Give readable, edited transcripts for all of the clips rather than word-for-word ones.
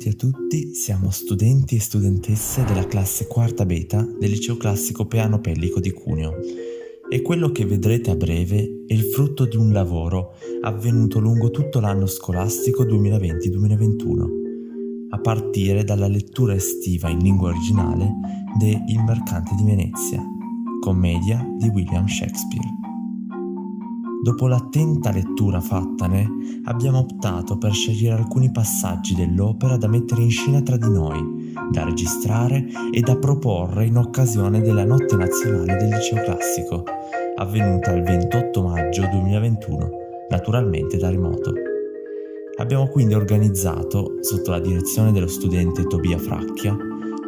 tutti e a tutti, siamo studenti e studentesse della classe quarta beta del liceo classico Peano Pellico di Cuneo e quello che vedrete a breve è il frutto di un lavoro avvenuto lungo tutto l'anno scolastico 2020-2021, a partire dalla lettura estiva in lingua originale de Il mercante di Venezia, commedia di William Shakespeare. Dopo l'attenta lettura fattane, abbiamo optato per scegliere alcuni passaggi dell'opera da mettere in scena tra di noi, da registrare e da proporre in occasione della Notte Nazionale del Liceo Classico, avvenuta il 28 maggio 2021, naturalmente da remoto. Abbiamo quindi organizzato, sotto la direzione dello studente Tobia Fracchia,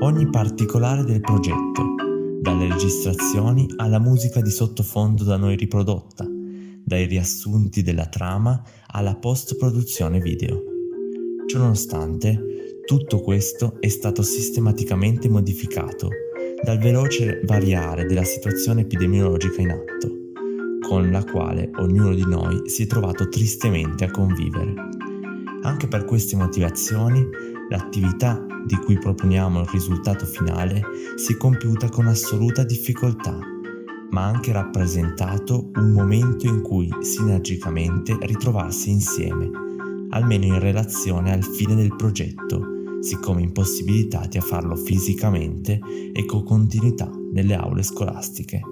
ogni particolare del progetto, dalle registrazioni alla musica di sottofondo da noi riprodotta, dai riassunti della trama alla post-produzione video. Ciononostante, tutto questo è stato sistematicamente modificato dal veloce variare della situazione epidemiologica in atto, con la quale ognuno di noi si è trovato tristemente a convivere. Anche per queste motivazioni, l'attività di cui proponiamo il risultato finale si è compiuta con assoluta difficoltà, ma ha anche rappresentato un momento in cui sinergicamente ritrovarsi insieme, almeno in relazione al fine del progetto, siccome impossibilitati a farlo fisicamente e con continuità nelle aule scolastiche.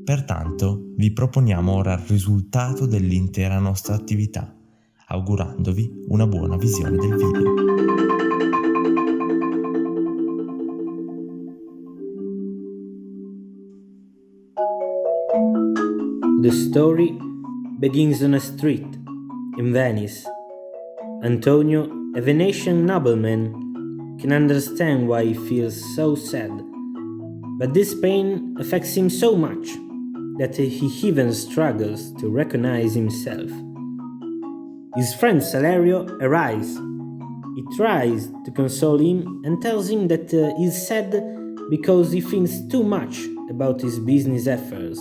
Pertanto vi proponiamo ora il risultato dell'intera nostra attività, augurandovi una buona visione del video. The story begins on a street in Venice. Antonio, a Venetian nobleman, can understand why he feels so sad, but this pain affects him so much that he even struggles to recognize himself. His friend Selleri arrives. He tries to console him and tells him that he's sad because he thinks too much about his business affairs.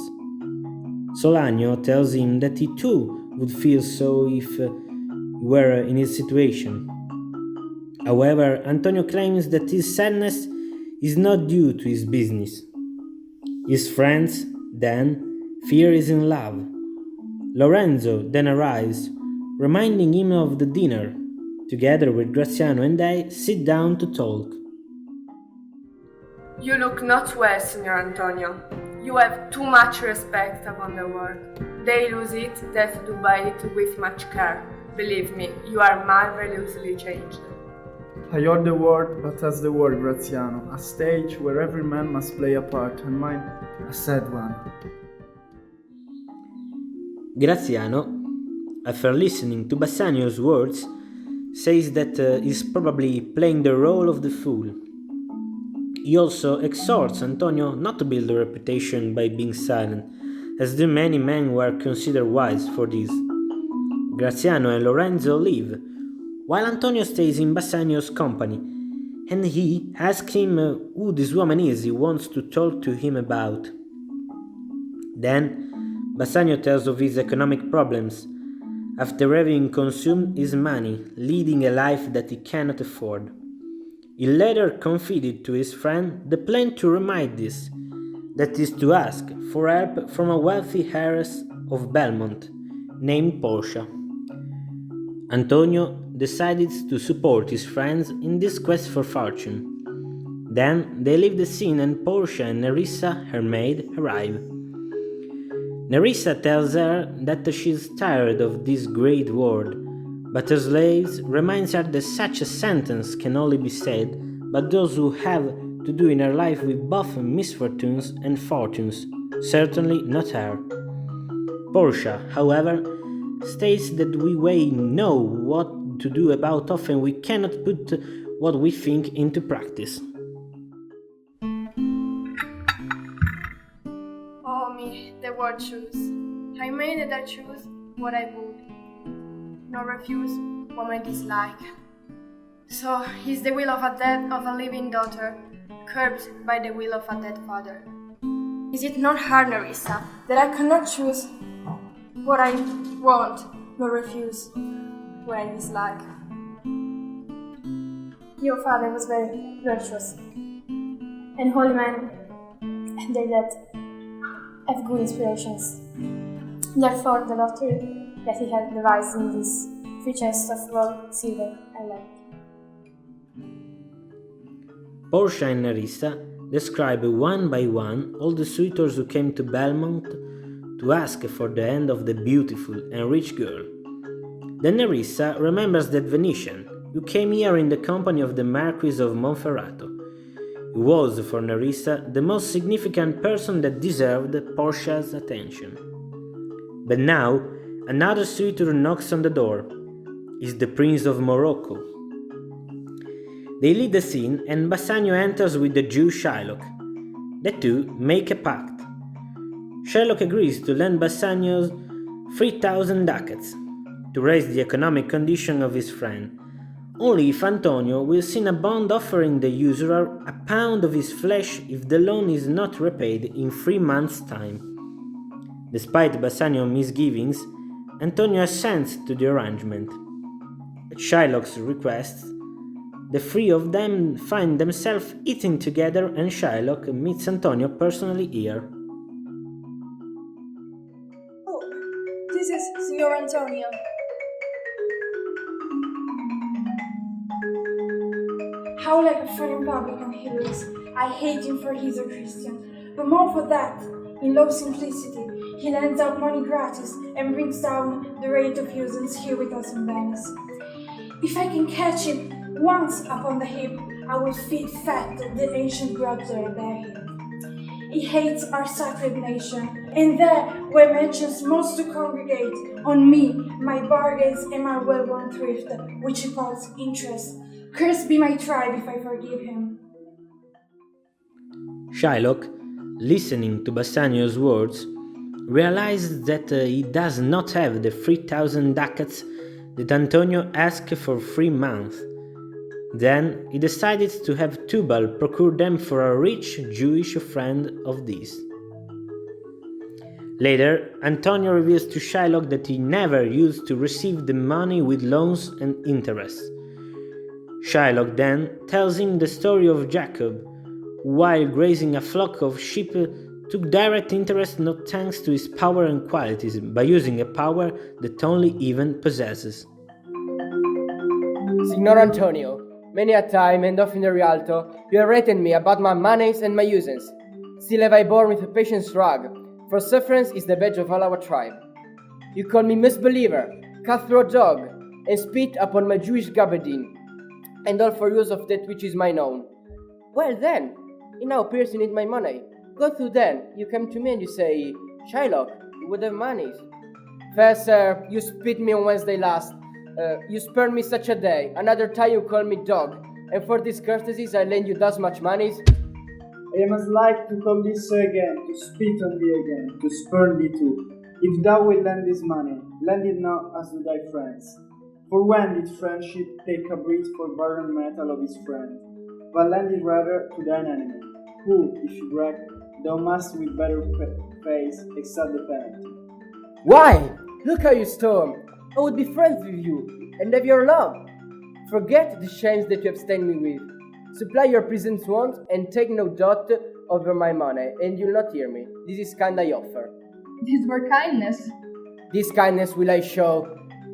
Solanio tells him that he too would feel so if he were in his situation. However, Antonio claims that his sadness is not due to his business. His friends, then, fear he's in love. Lorenzo then arrives, reminding him of the dinner. Together with Graziano and they sit down to talk. You look not well, Signor Antonio. You have too much respect upon the world. They lose it that do buy it with much care. Believe me, you are marvelously changed. I hold the world, but as the world, Graziano, a stage where every man must play a part, and mine a sad one. Graziano, after listening to Bassanio's words, says that he's probably playing the role of the fool. He also exhorts Antonio not to build a reputation by being silent, as the many men were considered wise for this. Graziano and Lorenzo leave, while Antonio stays in Bassanio's company, and he asks him who this woman is he wants to talk to him about. Then, Bassanio tells of his economic problems, after having consumed his money, leading a life that he cannot afford. He later confided to his friend the plan to remedy this, that is to ask for help from a wealthy heiress of Belmont, named Portia. Antonio decided to support his friends in this quest for fortune. Then they leave the scene and Portia and Nerissa, her maid, arrive. Nerissa tells her that she is tired of this great world, but her slaves reminds her that such a sentence can only be said by those who have to do in her life with both misfortunes and fortunes, certainly not her. Portia, however, states that we know what to do about often we cannot put what we think into practice. Oh me, the word choose. I made that I choose what I would. No refuse what I dislike. So is the will of a living daughter curbed by the will of a dead father? Is it not hard, Nerissa, that I cannot choose what I want, nor refuse what I dislike? Your father was very virtuous, and holy men and they that have good inspirations. Therefore, the lottery that he had devised in this three chests of gold, silver, and lead. Portia and Nerissa describe one by one all the suitors who came to Belmont to ask for the hand of the beautiful and rich girl. Then Nerissa remembers that Venetian, who came here in the company of the Marquis of Monferrato. He was, for Nerissa, the most significant person that deserved Portia's attention. But now, another suitor knocks on the door. Is the Prince of Morocco. They lead the scene and Bassanio enters with the Jew Shylock. The two make a pact. Shylock agrees to lend Bassanio 3,000 ducats to raise the economic condition of his friend, only if Antonio will sign a bond offering the usurer a pound of his flesh if the loan is not repaid in 3 months' time. Despite Bassanio's misgivings, Antonio assents to the arrangement. At Shylock's request, the three of them find themselves eating together and Shylock meets Antonio personally here. Oh, this is Signor Antonio. How like a friend publican he looks. I hate him for he's a Christian, but more for that, in low simplicity, he lends out money gratis and brings down the rate of usance here with us in Venice. If I can catch him once upon the hip, I will feed fat the ancient grudge that I bear him. He hates our sacred nation, and there where mentions most to congregate, on me, my bargains and my well-worn thrift, which he calls interest. Cursed be my tribe if I forgive him. Shylock, listening to Bassanio's words, realizes that he does not have the 3,000 ducats that Antonio asked for 3 months. Then he decided to have Tubal procure them for a rich Jewish friend of his. Later, Antonio reveals to Shylock that he never used to receive the money with loans and interest. Shylock then tells him the story of Jacob, who while grazing a flock of sheep took direct interest not thanks to his power and qualities, by using a power that only even possesses. Signor Antonio, many a time and often in the Rialto, you have written me about my manners and my uses. Still have I borne with a patient shrug, for sufferance is the badge of all our tribe. You call me misbeliever, cutthroat dog, and spit upon my Jewish gabardine, and all for use of that which is mine own. Well then, you now appears you need my money. Go through then, you come to me and you say, Shylock, you would have monies. Fair sir, you spit me on Wednesday last. You spurn me such a day. Another time you call me dog. And for these courtesies I lend you thus much monies. I am as like to call thee so again, to spit on thee again, to spurn thee too. If thou wilt lend this money, lend it not as to thy friends. For when did friendship take a breath for barren metal of his friend? But lend it rather to thine enemy, who, if you wreck, thou must with better face accept the penalty. Why? Look how you storm. I would be friends with you, and have your love. Forget the shames that you have stained me with. Supply your present want, and take no dot over my money, and you'll not hear me. This is kind I offer. This were kindness. This kindness will I show.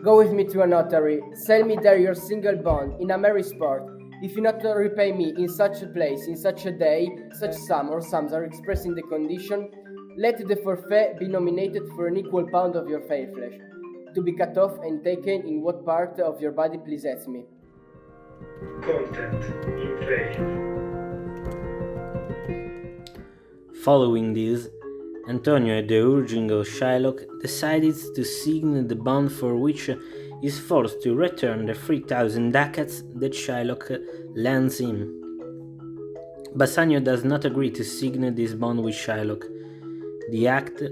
Go with me to a notary, sell me there your single bond, in a merry sport. If you not repay me in such a place, in such a day, such sum or sums are expressed in the condition, let the forfeit be nominated for an equal pound of your fair flesh, to be cut off and taken in what part of your body pleaseth me. Content in faith. Following this, Antonio, at the urging of Shylock, decided to sign the bond for which he is forced to return the 3,000 ducats that Shylock lends him. Bassanio does not agree to sign this bond with Shylock. The act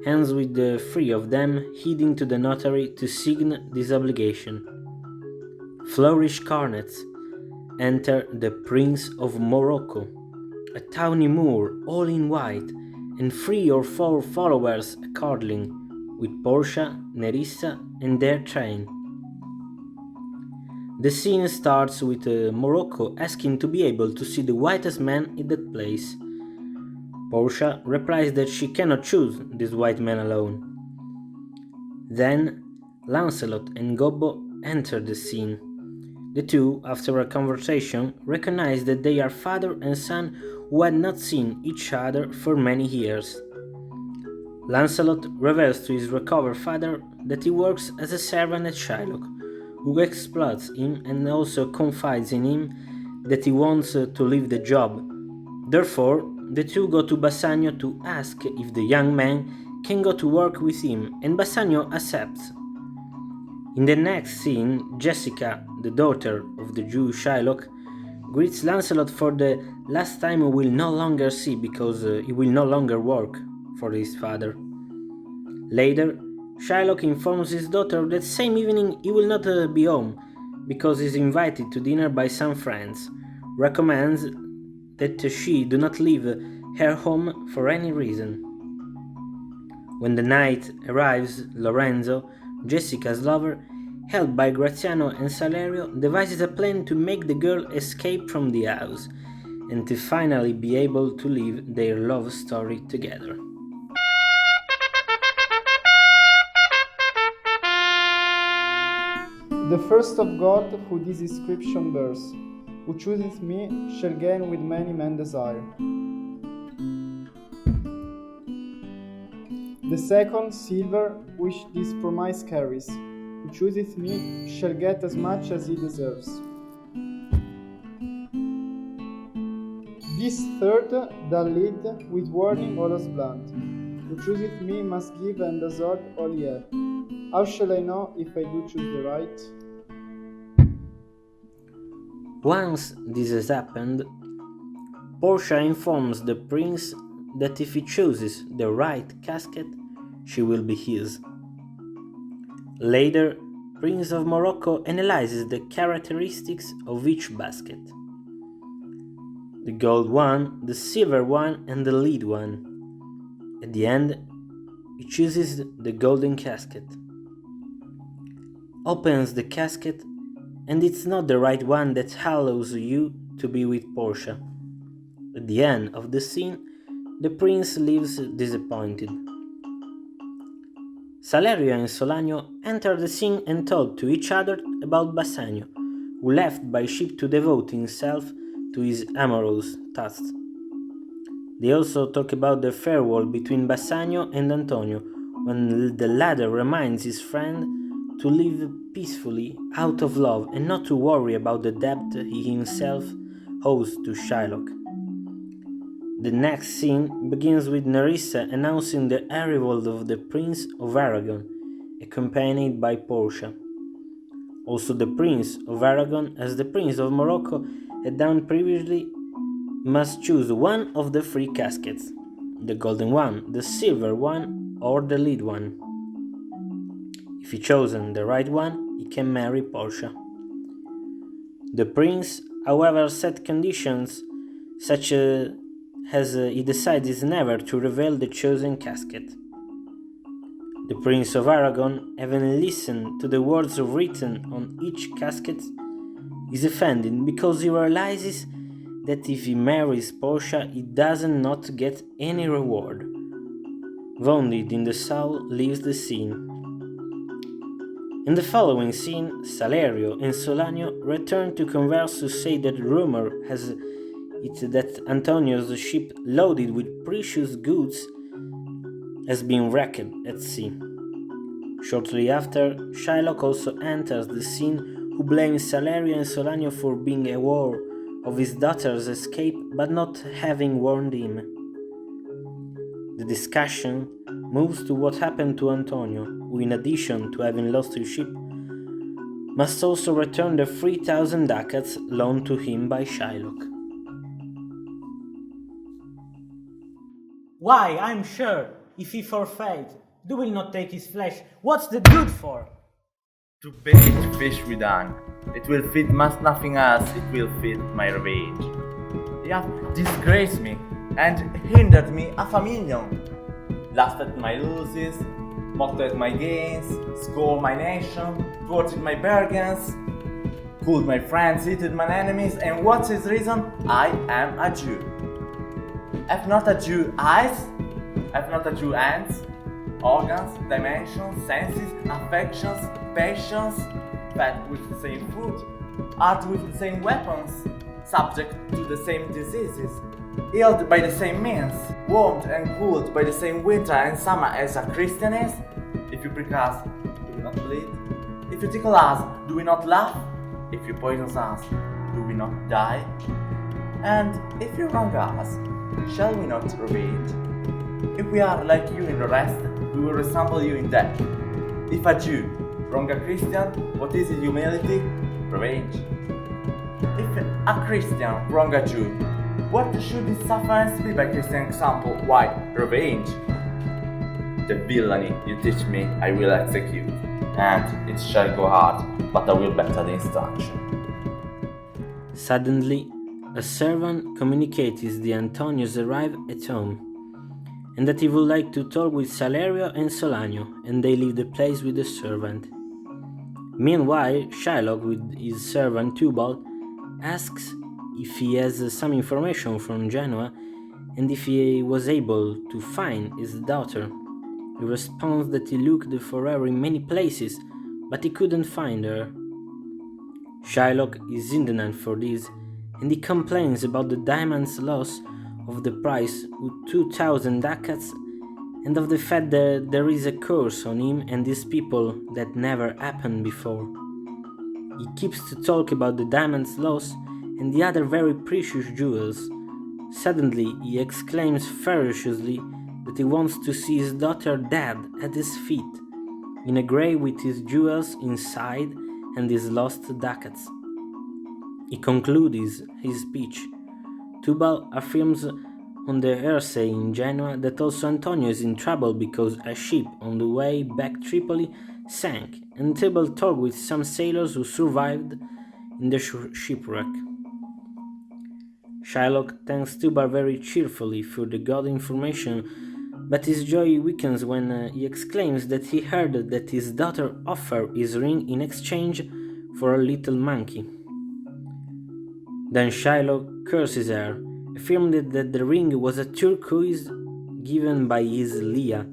ends with the three of them heading to the notary to sign this obligation. Flourish cornets. Enter the Prince of Morocco, a tawny Moor all in white, and 3 or 4 followers according, with Portia, Nerissa, and their train. The scene starts with Morocco asking to be able to see the whitest man in that place. Portia replies that she cannot choose this white man alone. Then Lancelot and Gobbo enter the scene. The two, after a conversation, recognize that they are father and son who had not seen each other for many years. Lancelot reveals to his recovered father that he works as a servant at Shylock, who exploits him and also confides in him that he wants to leave the job. Therefore, the two go to Bassanio to ask if the young man can go to work with him, and Bassanio accepts. In the next scene, Jessica, the daughter of the Jew Shylock, greets Lancelot for the last time he will no longer see because he will no longer work for his father. Later, Shylock informs his daughter that same evening he will not be home because he is invited to dinner by some friends, recommends that she do not leave her home for any reason. When the night arrives, Lorenzo, Jessica's lover, helped by Graziano and Salerio, devises a plan to make the girl escape from the house and to finally be able to live their love story together. The first of God who this inscription bears, who chooseth me shall gain with many men desire. The second, silver, which this promise carries, who chooseth me shall get as much as he deserves. This third, the lead, with warning all as blunt, who chooseth me must give and desert all he hath. How shall I know if I do choose the right? Once this has happened, Portia informs the prince that if he chooses the right casket, she will be his. Later, Prince of Morocco analyzes the characteristics of each basket. The gold one, the silver one, and the lead one. At the end, he chooses the golden casket. Opens the casket, and it's not the right one that allows you to be with Portia. At the end of the scene, the prince leaves disappointed. Salerio and Solanio enter the scene and talk to each other about Bassanio, who left by ship to devote himself to his amorous task. They also talk about the farewell between Bassanio and Antonio, when the latter reminds his friend to live peacefully out of love and not to worry about the debt he himself owes to Shylock. The next scene begins with Nerissa announcing the arrival of the Prince of Aragon, accompanied by Portia. Also the Prince of Aragon, as the Prince of Morocco had done previously, must choose one of the three caskets, the golden one, the silver one, or the lead one. If he chosen the right one, he can marry Portia. The prince, however, set conditions such as he decides never to reveal the chosen casket. The Prince of Aragon, having listened to the words written on each casket, is offended because he realizes that if he marries Portia, he does not get any reward. Wounded in the soul, leaves the scene. In the following scene, Salerio and Solanio return to converse to say that rumor has it that Antonio's ship loaded with precious goods has been wrecked at sea. Shortly after, Shylock also enters the scene, who blames Salerio and Solanio for being aware of his daughter's escape but not having warned him. The discussion moves to what happened to Antonio, who in addition to having lost his ship, must also return the 3,000 ducats loaned to him by Shylock. Why, I'm sure, if he forfeit, do will not take his flesh, what's the good for? To bait fish with dung. It will feed must nothing else, it will feed my revenge. He hath disgraced me, and hindered me half a million. Laughed at my losses, mocked at my gains, scorned my nation, thwarted my bargains. Killed my friends, hated my enemies, and what's his reason? I am a Jew. Have not a Jew eyes? Have not a Jew hands? Organs, dimensions, senses, affections, passions, fed with the same food, armed with the same weapons, subject to the same diseases, healed by the same means, warmed and cooled by the same winter and summer as a Christian is? If you prick us, do we not bleed? If you tickle us, do we not laugh? If you poison us, do we not die? And if you wrong us, shall we not revenge? If we are like you in the rest, we will resemble you in death. If a Jew wrong a Christian, what is his humility? Revenge. If a Christian wrong a Jew, what should his sufferance be by Christian example? Why, revenge. The villainy you teach me I will execute, and it shall go hard, but I will better the instruction. Suddenly, a servant communicates that Antonius arrived at home, and that he would like to talk with Salerio and Solanio, and they leave the place with the servant. Meanwhile, Shylock, with his servant Tubal, asks if he has some information from Genoa and if he was able to find his daughter. He responds that he looked for her in many places, but he couldn't find her. Shylock is indignant for this, and he complains about the diamond's loss of the price with 2,000 ducats, and of the fact that there is a curse on him and these people that never happened before. He keeps to talk about the diamond's loss and the other very precious jewels. Suddenly he exclaims ferociously that he wants to see his daughter dead at his feet, in a grave with his jewels inside and his lost ducats. He concludes his speech. Tubal affirms on the hearsay in Genoa that also Antonio is in trouble because a ship on the way back Tripoli sank, and Tubal talked with some sailors who survived in the shipwreck. Shylock thanks Tubal very cheerfully for the good information, but his joy weakens when he exclaims that he heard that his daughter offered his ring in exchange for a little monkey. Then Shylock curses her, affirming that the ring was a turquoise given by his Leah,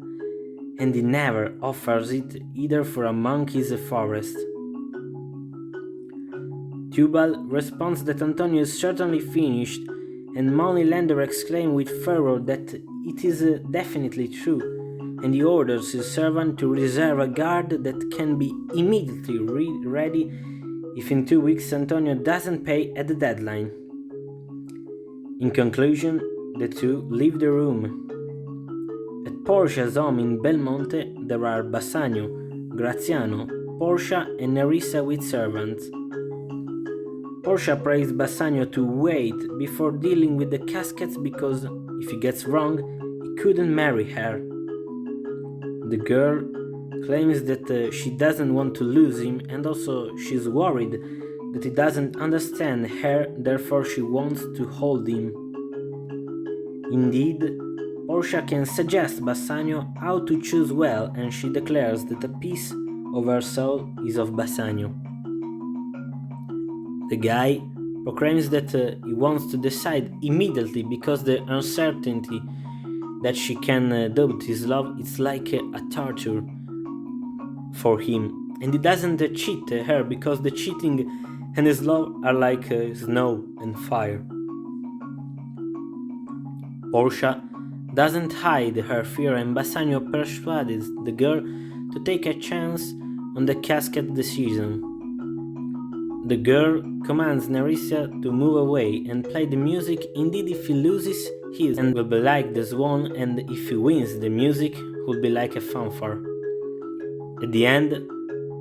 and he never offers it either for a monkey's forest. Tubal responds that Antonio is certainly finished, and Moneylender exclaims with fervor that it is definitely true, and he orders his servant to reserve a guard that can be immediately ready if in 2 weeks Antonio doesn't pay at the deadline. In conclusion, the two leave the room. At Portia's home in Belmonte there are Bassanio, Graziano, Portia and Nerissa with servants. Portia prays Bassanio to wait before dealing with the caskets because if he gets wrong, he couldn't marry her. The girl claims that she doesn't want to lose him, and also she's worried that he doesn't understand her, therefore she wants to hold him. Indeed, Portia can suggest Bassanio how to choose well, and she declares that a piece of her soul is of Bassanio. The guy proclaims that he wants to decide immediately because the uncertainty that she can doubt his love is like a torture for him, and he doesn't cheat her because the cheating and his love are like snow and fire. Portia doesn't hide her fear, and Bassanio persuades the girl to take a chance on the casket decision. The girl commands Nerissa to move away and play the music. Indeed, if he loses, his and will be like the swan, and if he wins, the music will be like a fanfare. At the end,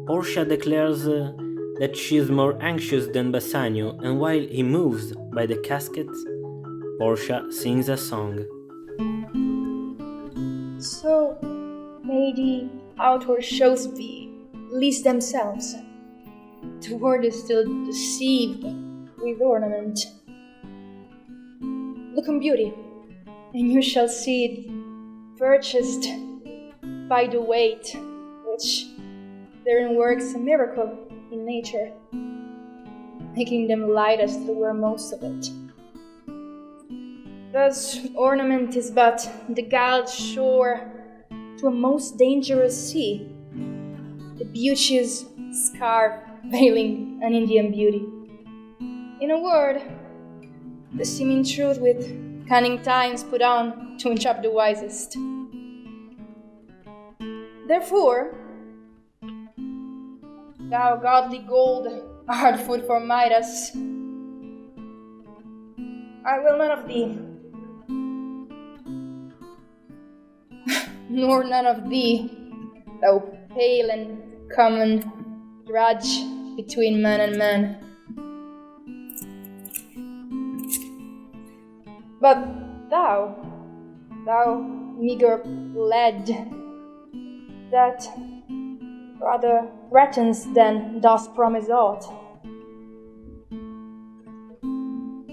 Portia declares that she is more anxious than Bassanio, and while he moves by the casket, Portia sings a song. So, may the outward shows be least themselves. The world is still deceived with ornament. Look on beauty, and you shall see it purchased by the weight, which therein works a miracle in nature. making them light as they were most of it. Thus, ornament is but the galled shore to a most dangerous sea, the beauteous scarf veiling an Indian beauty. In a word, the seeming truth with cunning times put on to entrap the wisest. Therefore, thou godly gold, hard food for Midas, I will none of thee, nor none of thee, thou pale and common drudge between man and man. But thou meager lead, that rather threatens than dost promise aught.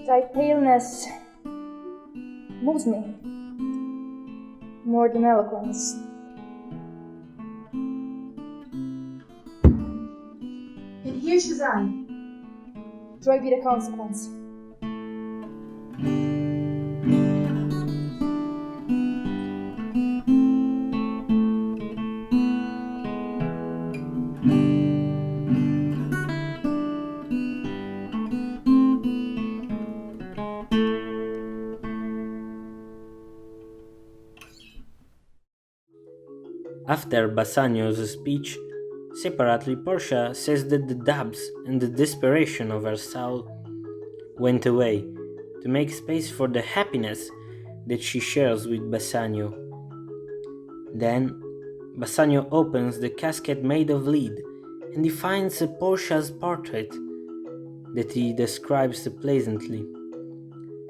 Thy paleness moves me more than eloquence. And here she's on. Joy be the consequence. After Bassanio's speech, separately Portia says that the doubts and the desperation of her soul went away to make space for the happiness that she shares with Bassanio. Then Bassanio opens the casket made of lead and he finds Portia's portrait that he describes pleasantly.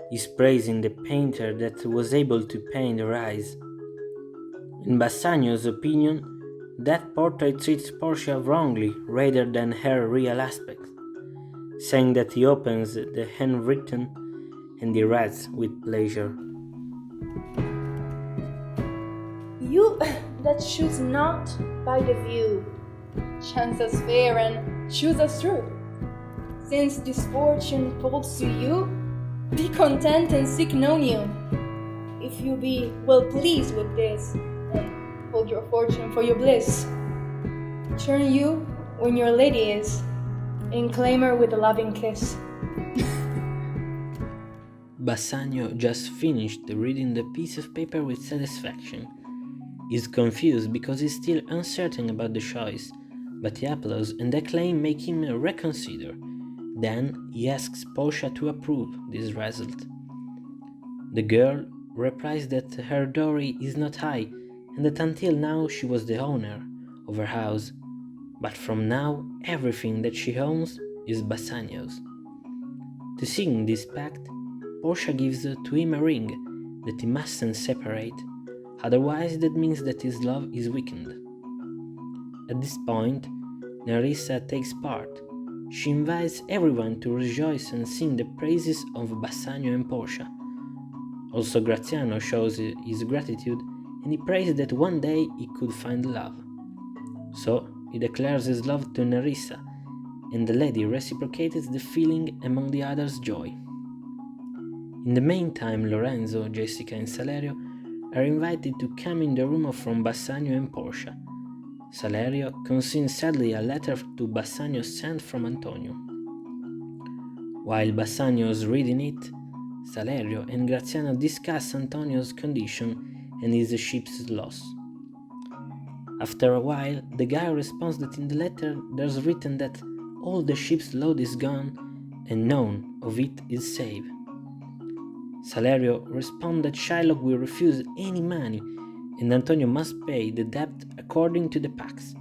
He's praising the painter that was able to paint her eyes. In Bassanio's opinion, that portrait treats Portia wrongly rather than her real aspect, saying that he opens the handwritten and he reads with pleasure. You that choose not by the view, chance us fair and choose us true. Since this fortune falls to you, be content and seek no new. If you be well pleased with this, and hold your fortune for your bliss, turn you when your lady is, and claim her with a loving kiss. Bassanio just finished reading the piece of paper with satisfaction. He's confused because he's still uncertain about the choice, but the applause and acclaim make him reconsider. Then he asks Portia to approve this result. The girl replies that her dowry is not high and that until now she was the owner of her house, but from now everything that she owns is Bassanio's. To seal this pact, Portia gives to him a ring that he mustn't separate, otherwise that means that his love is weakened. At this point, Nerissa takes part. She invites everyone to rejoice and sing the praises of Bassanio and Portia. Also Graziano shows his gratitude and he prays that one day he could find love. So he declares his love to Nerissa, and the lady reciprocates the feeling among the others' joy. In the meantime, Lorenzo, Jessica and Salerio are invited to come in the room from Bassanio and Portia. Salerio conceals sadly a letter to Bassanio sent from Antonio. While Bassanio is reading it, Salerio and Graziano discuss Antonio's condition and his ship's loss. After a while, the guy responds that in the letter there's written that all the ship's load is gone and none of it is saved. Salerio responds that Shylock will refuse any money and Antonio must pay the debt according to the pacts.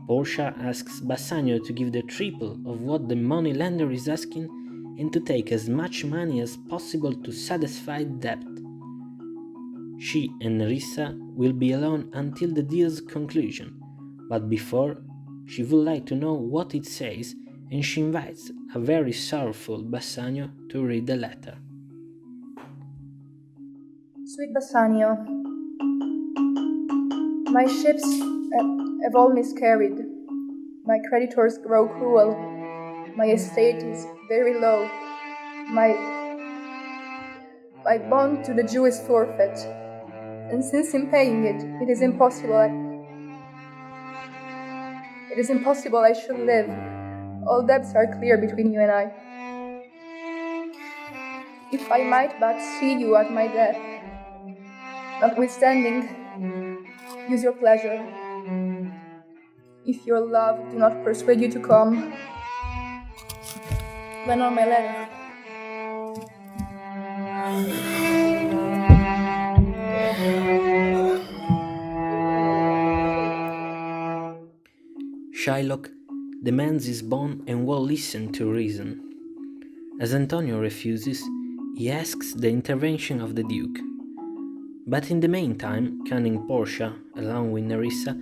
Portia asks Bassanio to give the triple of what the moneylender is asking and to take as much money as possible to satisfy the debt. She and Nerissa will be alone until the deal's conclusion, but before, she would like to know what it says and she invites a very sorrowful Bassanio to read the letter. Sweet Bassanio, my ships have all miscarried. My creditors grow cruel. My estate is very low. My bond to the Jew is forfeit. And since in paying it, it is impossible I should live. All debts are clear between you and I. If I might but see you at my death, notwithstanding, use your pleasure. If your love do not persuade you to come, then on my letter. Shylock demands his bond and will listen to reason. As Antonio refuses, he asks the intervention of the Duke. But in the meantime, cunning Portia, along with Nerissa,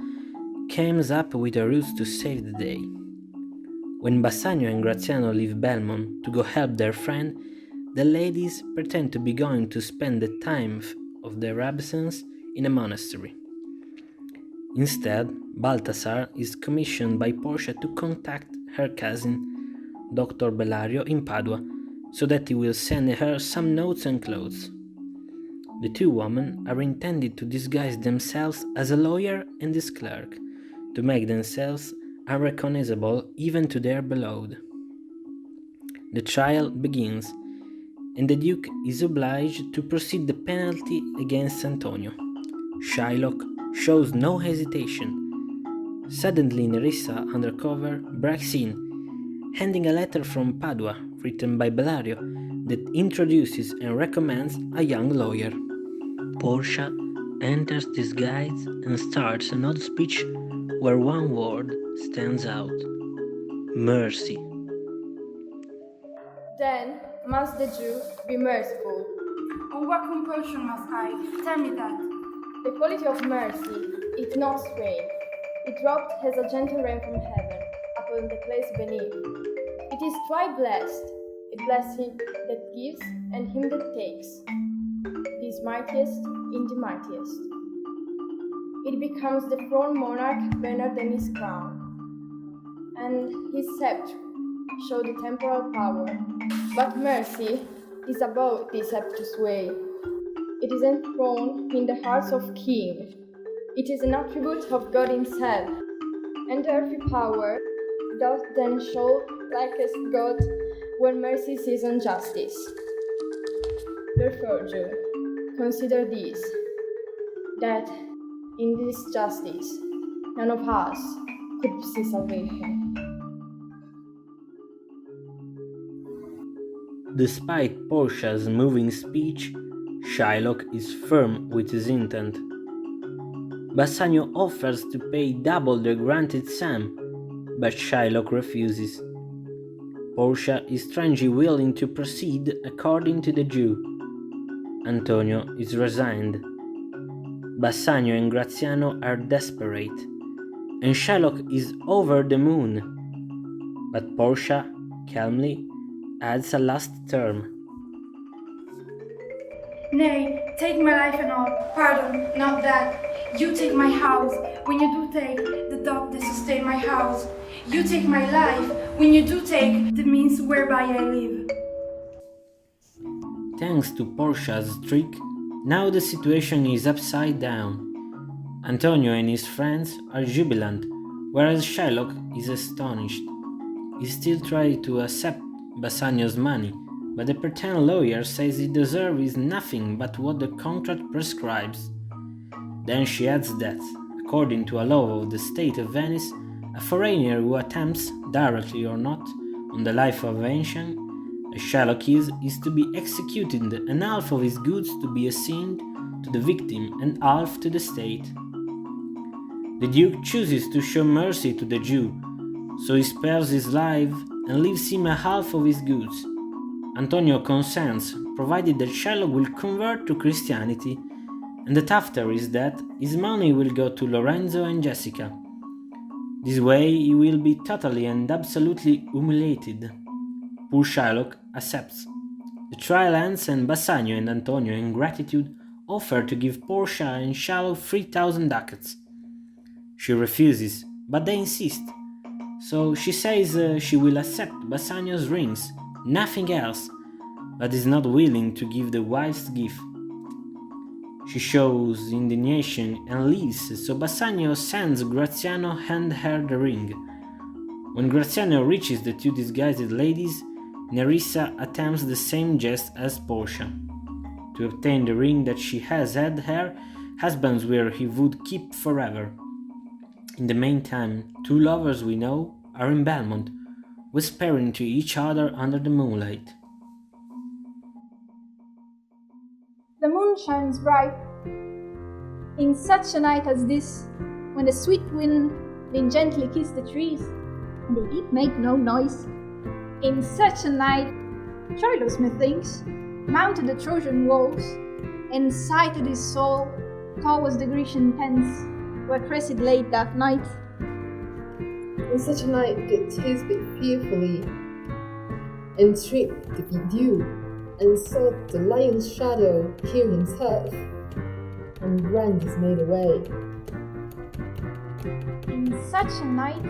comes up with a ruse to save the day. When Bassanio and Graziano leave Belmont to go help their friend, the ladies pretend to be going to spend the time of their absence in a monastery. Instead, Balthasar is commissioned by Portia to contact her cousin, Dr. Bellario, in Padua, so that he will send her some notes and clothes. The two women are intended to disguise themselves as a lawyer and his clerk, to make themselves unrecognizable even to their beloved. The trial begins, and the Duke is obliged to proceed the penalty against Antonio. Shylock shows no hesitation. Suddenly Nerissa, undercover, breaks in, handing a letter from Padua written by Bellario that introduces and recommends a young lawyer. Portia enters disguised and starts an odd speech where one word stands out: mercy. Then must the Jew be merciful. On what compulsion must I? Tell me that. The quality of mercy is not strange. It dropped as a gentle rain from heaven upon the place beneath. It is twice blessed. It blesses him that gives and him that takes. It is mightiest in the mightiest. It becomes the throne monarch better than his crown, and his sceptre show the temporal power. But mercy is above this sceptre sway. It is enthroned in the hearts of kings. It is an attribute of God himself, and earthly power doth then show likest God when mercy sees injustice. Therefore, Jew, consider this, that in this justice none of us could see salvation. Despite Portia's moving speech, Shylock is firm with his intent. Bassanio offers to pay double the granted sum, but Shylock refuses. Portia is strangely willing to proceed according to the Jew. Antonio is resigned. Bassanio and Graziano are desperate, and Shylock is over the moon. But Portia, calmly, adds a last term. Nay, take my life and all. Pardon, not that. You take my house. When you do take the dog that sustain my house. You take my life. When you do take the means whereby I live. Thanks to Portia's trick, now the situation is upside down. Antonio and his friends are jubilant, whereas Shylock is astonished. He still tries to accept Bassanio's money, but the pretend lawyer says he deserves nothing but what the contract prescribes. Then she adds that, according to a law of the state of Venice, a foreigner who attempts, directly or not, on the life of Venetian, as Shylock is to be executed and half of his goods to be assigned to the victim and half to the state. The Duke chooses to show mercy to the Jew, so he spares his life and leaves him a half of his goods. Antonio consents, provided that Shylock will convert to Christianity, and that after his death his money will go to Lorenzo and Jessica. This way he will be totally and absolutely humiliated. Poor Shylock accepts. The trial ends and Bassanio and Antonio, in gratitude, offer to give Portia and Shylock 3,000 ducats. She refuses, but they insist, So she says she will accept Bassanio's rings, nothing else, but is not willing to give the wife's gift. She shows indignation and leaves, so Bassanio sends Graziano hand her the ring. When Graziano reaches the two disguised ladies, Nerissa attempts the same jest as Portia, to obtain the ring that she has had her husband swear he would keep forever. In the meantime, two lovers we know are in Belmont, whispering to each other under the moonlight. The moon shines bright. In such a night as this, when the sweet wind may gently kiss the trees, and the deep make no noise, in such a night, Troilus, methinks, mounted the Trojan walls, and sighted his soul towards the Grecian tents, where Cressid late that night. In such a night did Thisbe fearfully entreat to be due, and sought the lion's shadow hear himself, and ran dismayed away. In such a night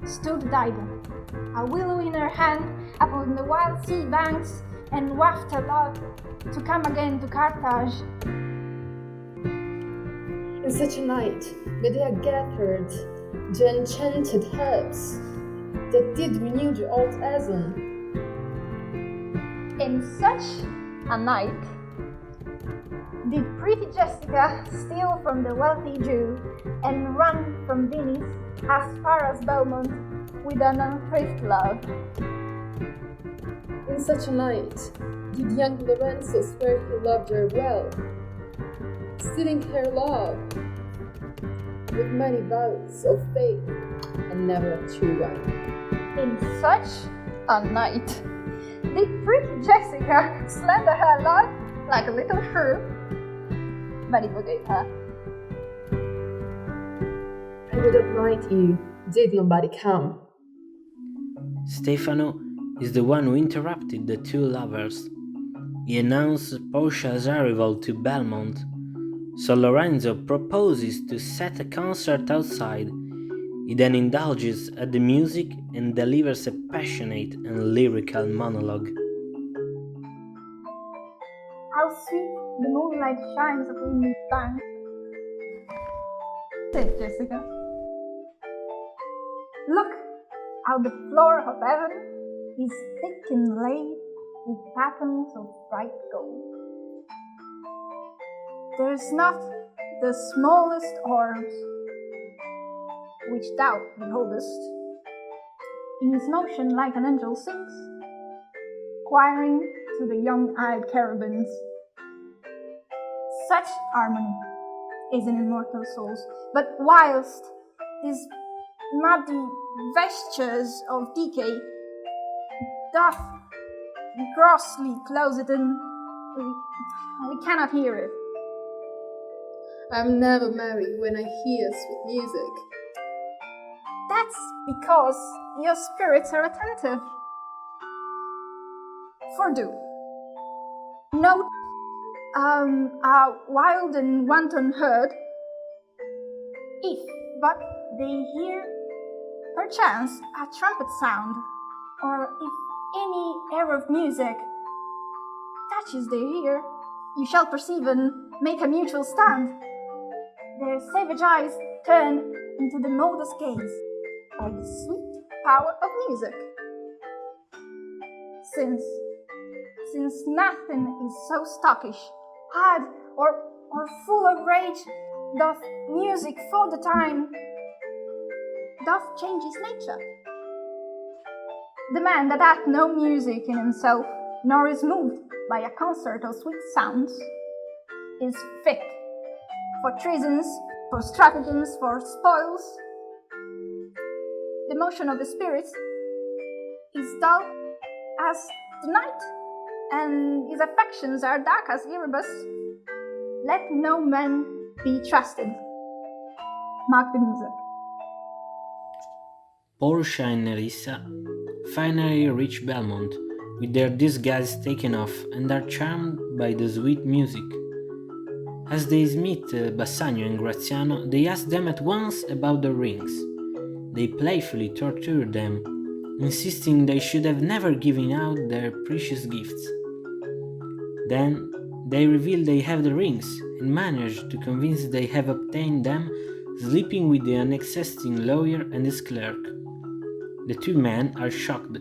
stood Dido, a willow in her hand, upon the wild sea banks, and wafted aloud to come again to Carthage. In such a night Medea gathered the enchanted herbs that did renew the old Azon. In such a night did pretty Jessica steal from the wealthy Jew and run from Venice as far as Belmont with an unthrift love. In such a night did young Lorenzo swear he loved her well, stealing her love with many vows of faith and never a true one. In such a night did pretty Jessica slander her love like a little shrew, but he forgave her. And with that night you did nobody come. Stefano is the one who interrupted the two lovers. He announced Portia's arrival to Belmont, so Lorenzo proposes to set a concert outside. He then indulges at the music and delivers a passionate and lyrical monologue. How sweet the moonlight shines upon these banks, said Jessica. Look how the floor of heaven is thick inlaid with patterns of bright gold. There's not the smallest orbs which thou beholdest. In his motion like an angel sings, choiring to the young-eyed cherubins. Such harmony is in immortal souls, but whilst these muddy vestures of decay doth grossly close it in, we cannot hear it. I'm never merry when I hear sweet music. That's because your spirits are attentive. For do note a wild and wanton herd, if but they hear perchance a trumpet sound, or if any air of music touches their ear, you shall perceive and make a mutual stand. Their savage eyes turn into the modest gaze by the sweet power of music. Since nothing is so stockish, hard, or full of rage, doth music for the time doth change his nature. The man that hath no music in himself, nor is moved by a concert of sweet sounds, is fit for treasons, for stratagems, for spoils. The motion of the spirits is dull as the night, and his affections are dark as Erebus. Let no man be trusted. Mark the music. Portia and Nerissa finally reach Belmont with their disguise taken off and are charmed by the sweet music. As they meet Bassanio and Graziano, they ask them at once about the rings. they playfully torture them, insisting they should have never given out their precious gifts. Then they reveal they have the rings and manage to convince they have obtained them, sleeping with the unexisting lawyer and his clerk. The two men are shocked,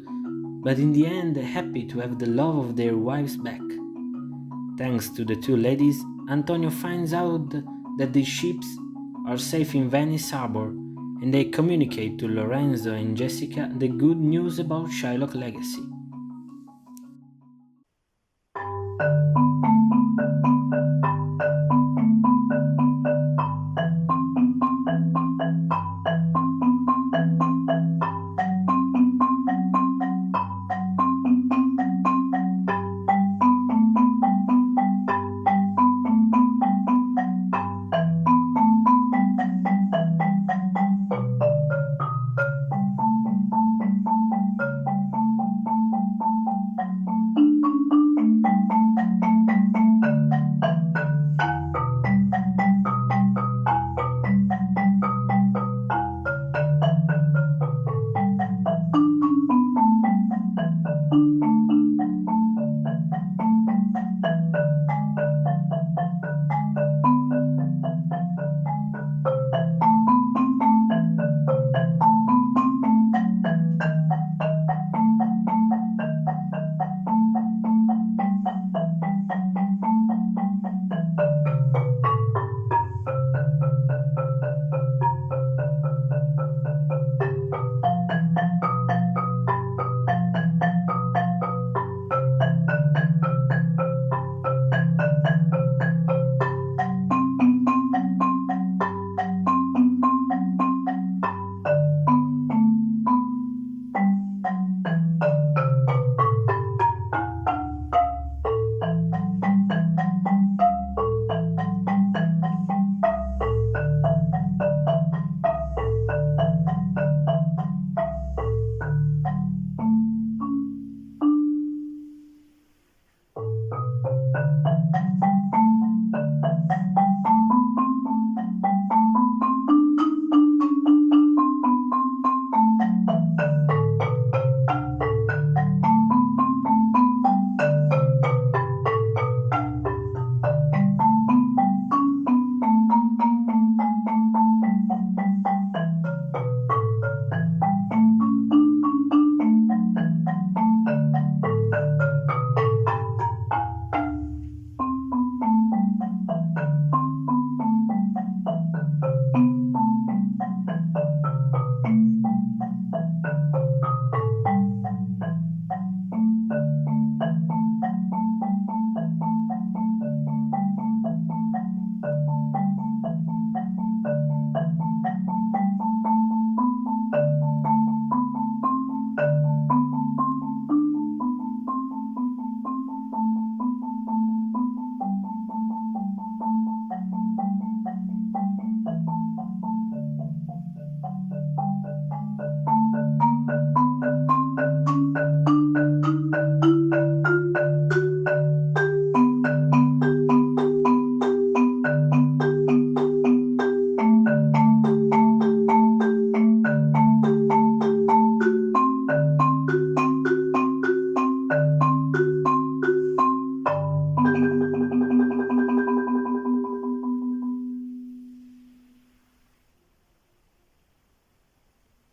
but in the end happy to have the love of their wives back. Thanks to the two ladies, Antonio finds out that the ships are safe in Venice harbor, and they communicate to Lorenzo and Jessica the good news about Shylock's legacy.